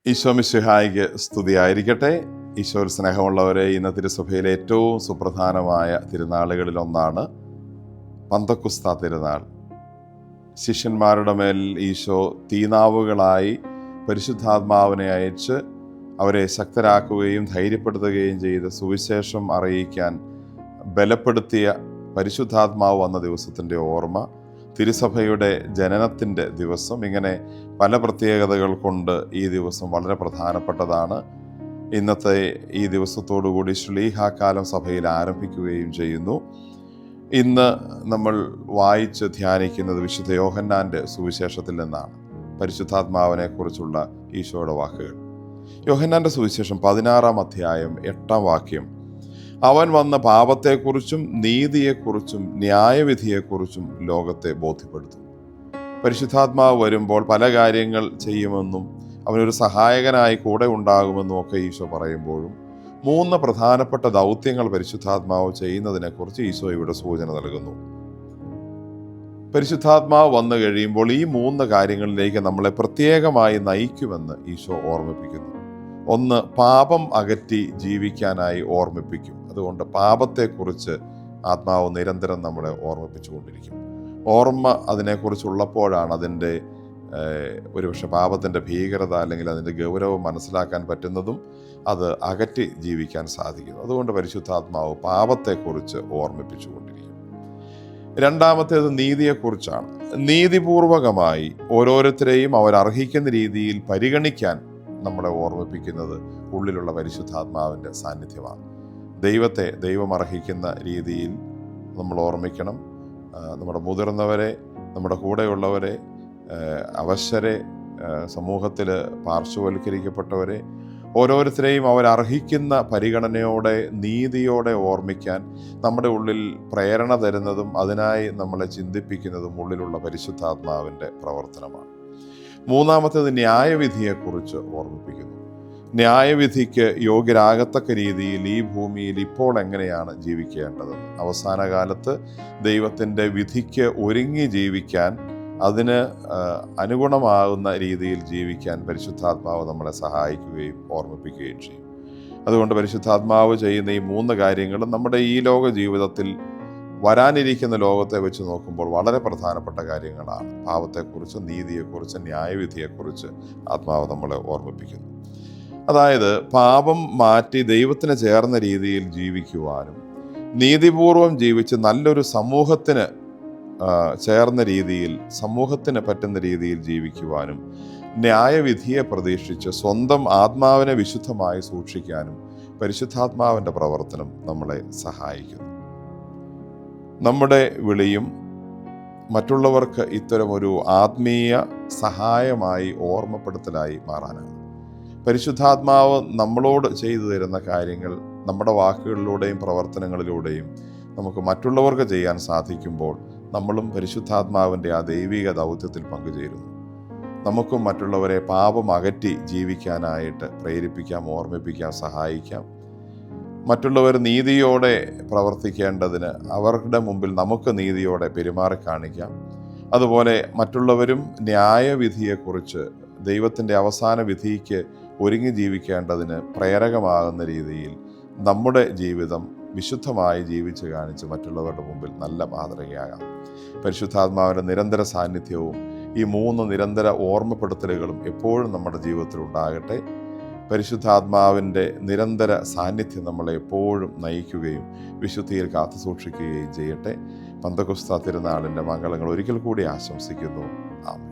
ഈശോ മിശിഹായിക്ക് സ്തുതിയായിരിക്കട്ടെ. ഈശോയിൽ സ്നേഹമുള്ളവരെ, ഇന്ന് തിരുസഭയിലെ ഏറ്റവും സുപ്രധാനമായ തിരുനാളുകളിലൊന്നാണ് പന്തക്കുസ്ത തിരുനാൾ. ശിഷ്യന്മാരുടെ മേൽ ഈശോ തീനാവുകളായി പരിശുദ്ധാത്മാവിനെ അയച്ച് അവരെ ശക്തരാക്കുകയും ധൈര്യപ്പെടുത്തുകയും ചെയ്ത് സുവിശേഷം അറിയിക്കാൻ ബലപ്പെടുത്തിയ പരിശുദ്ധാത്മാവ് വന്ന ദിവസത്തിൻ്റെ ഓർമ്മ, തിരുസഭയുടെ ജനനത്തിൻ്റെ ദിവസം, ഇങ്ങനെ പല പ്രത്യേകതകൾ കൊണ്ട് ഈ ദിവസം വളരെ പ്രധാനപ്പെട്ടതാണ്. ഇന്നത്തെ ഈ ദിവസത്തോടുകൂടി ശ്ലീഹാകാലം സഭയിൽ ആരംഭിക്കുകയും ചെയ്യുന്നു. ഇന്ന് നമ്മൾ വായിച്ച് ധ്യാനിക്കുന്നത് വിശുദ്ധ യോഹന്നാൻ്റെ സുവിശേഷത്തിൽ നിന്നാണ്. പരിശുദ്ധാത്മാവിനെ കുറിച്ചുള്ള ഈശോയുടെ വാക്കുകൾ. യോഹന്നാൻ്റെ സുവിശേഷം 16-ാം അധ്യായം 8-ാം വാക്യം: അവൻ വന്ന പാപത്തെക്കുറിച്ചും നീതിയെക്കുറിച്ചും ന്യായവിധിയെക്കുറിച്ചും ലോകത്തെ ബോധ്യപ്പെടുത്തും. പരിശുദ്ധാത്മാവ് വരുമ്പോൾ പല കാര്യങ്ങൾ ചെയ്യുമെന്നും അവനൊരു സഹായകനായി കൂടെ ഉണ്ടാകുമെന്നും ഒക്കെ ഈശോ പറയുമ്പോഴും 3 പ്രധാനപ്പെട്ട ദൗത്യങ്ങൾ പരിശുദ്ധാത്മാവ് ചെയ്യുന്നതിനെക്കുറിച്ച് ഈശോ ഇവിടെ സൂചന നൽകുന്നു. പരിശുദ്ധാത്മാവ് വന്നു കഴിയുമ്പോൾ ഈ 3 കാര്യങ്ങളിലേക്ക് നമ്മളെ പ്രത്യേകമായി നയിക്കുമെന്ന് ഈശോ ഓർമ്മിപ്പിക്കുന്നു. ഒന്ന്, പാപം അകറ്റി ജീവിക്കാനായി ഓർമ്മിപ്പിക്കും. അതുകൊണ്ട് പാപത്തെക്കുറിച്ച് ആത്മാവ് നിരന്തരം നമ്മളെ ഓർമ്മിപ്പിച്ചുകൊണ്ടിരിക്കും. ഓർമ്മ അതിനെക്കുറിച്ചുള്ളപ്പോഴാണ് അതിൻ്റെ ഒരുപക്ഷെ പാപത്തിൻ്റെ ഭീകരത അല്ലെങ്കിൽ അതിൻ്റെ ഗൗരവം മനസ്സിലാക്കാൻ പറ്റുന്നതും അത് അകറ്റി ജീവിക്കാൻ സാധിക്കുന്നു. അതുകൊണ്ട് പരിശുദ്ധാത്മാവ് പാപത്തെക്കുറിച്ച് ഓർമ്മിപ്പിച്ചുകൊണ്ടിരിക്കും. രണ്ടാമത്തേത് നീതിയെക്കുറിച്ചാണ്. നീതിപൂർവകമായി ഓരോരുത്തരെയും അവരർഹിക്കുന്ന രീതിയിൽ പരിഗണിക്കാൻ നമ്മളെ ഓർമ്മിപ്പിക്കുന്നത് ഉള്ളിലുള്ള പരിശുദ്ധാത്മാവിൻ്റെ സാന്നിധ്യമാണ്. ദൈവത്തെ ദൈവം അർഹിക്കുന്ന രീതിയിൽ നമ്മൾ ഓർമ്മിക്കണം. നമ്മുടെ മുതിർന്നവരെ, നമ്മുടെ കൂടെയുള്ളവരെ, അവശരെ, സമൂഹത്തിൽ പാർശ്വവൽക്കരിക്കപ്പെട്ടവരെ, ഓരോരുത്തരെയും അവരർഹിക്കുന്ന പരിഗണനയോടെ, നീതിയോടെ ഓർമ്മിക്കാൻ നമ്മുടെ ഉള്ളിൽ പ്രേരണ തരുന്നതും അതിനായി നമ്മളെ ചിന്തിപ്പിക്കുന്നതും ഉള്ളിലുള്ള പരിശുദ്ധാത്മാവിൻ്റെ പ്രവർത്തനമാണ്. മൂന്നാമത്തേത് ന്യായവിധിയെക്കുറിച്ച് ഓർമ്മിപ്പിക്കുന്നു. ന്യായവിധിക്ക് യോഗ്യരാകത്തക്ക രീതിയിൽ ഈ ഭൂമിയിൽ ഇപ്പോൾ എങ്ങനെയാണ് ജീവിക്കേണ്ടതെന്ന്, അവസാന കാലത്ത് ദൈവത്തിൻ്റെ വിധിക്ക് ഒരുങ്ങി ജീവിക്കാൻ, അതിന് അനുഗുണമാകുന്ന രീതിയിൽ ജീവിക്കാൻ പരിശുദ്ധാത്മാവ് നമ്മളെ സഹായിക്കുകയും ഓർമ്മിപ്പിക്കുകയും ചെയ്യും. അതുകൊണ്ട് പരിശുദ്ധാത്മാവ് ചെയ്യുന്ന ഈ 3 കാര്യങ്ങളും നമ്മുടെ ഈ ലോക ജീവിതത്തിൽ വരാനിരിക്കുന്ന ലോകത്തെ വെച്ച് നോക്കുമ്പോൾ വളരെ പ്രധാനപ്പെട്ട കാര്യങ്ങളാണ്. പാപത്തെക്കുറിച്ച്, നീതിയെക്കുറിച്ച്, ന്യായവിധിയെക്കുറിച്ച് ആത്മാവ് നമ്മളെ ഓർമ്മിപ്പിക്കുന്നു. അതായത് പാപം മാറ്റി ദൈവത്തിന് ചേർന്ന രീതിയിൽ ജീവിക്കുവാനും, നീതിപൂർവം ജീവിച്ച് നല്ലൊരു സമൂഹത്തിന് ചേർന്ന രീതിയിൽ, സമൂഹത്തിന് പറ്റുന്ന രീതിയിൽ ജീവിക്കുവാനും, ന്യായവിധിയെ പ്രതീക്ഷിച്ച് സ്വന്തം ആത്മാവിനെ വിശുദ്ധമായി സൂക്ഷിക്കാനും പരിശുദ്ധാത്മാവിൻ്റെ പ്രവർത്തനം നമ്മളെ സഹായിക്കുന്നു. നമ്മുടെ വിളിയും മറ്റുള്ളവർക്ക് ഇത്തരമൊരു ആത്മീയ സഹായമായി, ഓർമ്മപ്പെടുത്തലായി മാറാനാണ്. പരിശുദ്ധാത്മാവ് നമ്മളോട് ചെയ്തു തരുന്ന കാര്യങ്ങൾ നമ്മുടെ വാക്കുകളിലൂടെയും പ്രവർത്തനങ്ങളിലൂടെയും നമുക്ക് മറ്റുള്ളവർക്ക് ചെയ്യാൻ സാധിക്കുമ്പോൾ നമ്മളും പരിശുദ്ധാത്മാവിൻ്റെ ആ ദൈവിക ദൗത്യത്തിൽ പങ്കുചേരുന്നു. നമുക്കും മറ്റുള്ളവരെ പാപം അകറ്റി ജീവിക്കാനായിട്ട് പ്രേരിപ്പിക്കാം, ഓർമ്മിപ്പിക്കാം, സഹായിക്കാം. മറ്റുള്ളവർ നീതിയോടെ പ്രവർത്തിക്കേണ്ടതിന് അവരുടെ മുമ്പിൽ നമുക്ക് നീതിയോടെ പെരുമാറി കാണിക്കാം. അതുപോലെ മറ്റുള്ളവരും ന്യായവിധിയെക്കുറിച്ച്, ദൈവത്തിൻ്റെ അവസാന വിധിക്ക് ഒരുങ്ങി ജീവിക്കേണ്ടതിന് പ്രേരകമാകുന്ന രീതിയിൽ നമ്മുടെ ജീവിതം വിശുദ്ധമായി ജീവിച്ച് കാണിച്ച് മറ്റുള്ളവരുടെ മുമ്പിൽ നല്ല മാതൃകയാകാം. പരിശുദ്ധാത്മാവിൻ്റെ നിരന്തര സാന്നിധ്യവും ഈ 3 നിരന്തര ഓർമ്മപ്പെടുത്തലുകളും എപ്പോഴും നമ്മുടെ ജീവിതത്തിൽ ഉണ്ടാകട്ടെ. പരിശുദ്ധാത്മാവിൻ്റെ നിരന്തര സാന്നിധ്യം നമ്മളെ എപ്പോഴും നയിക്കുകയും വിശുദ്ധിയിൽ കാത്തു സൂക്ഷിക്കുകയും ചെയ്യട്ടെ. പന്തക്കുസ്ത തിരുനാളിൻ്റെ മംഗളങ്ങൾ ഒരിക്കൽ കൂടി ആശംസിക്കുന്നു. ആമേൻ.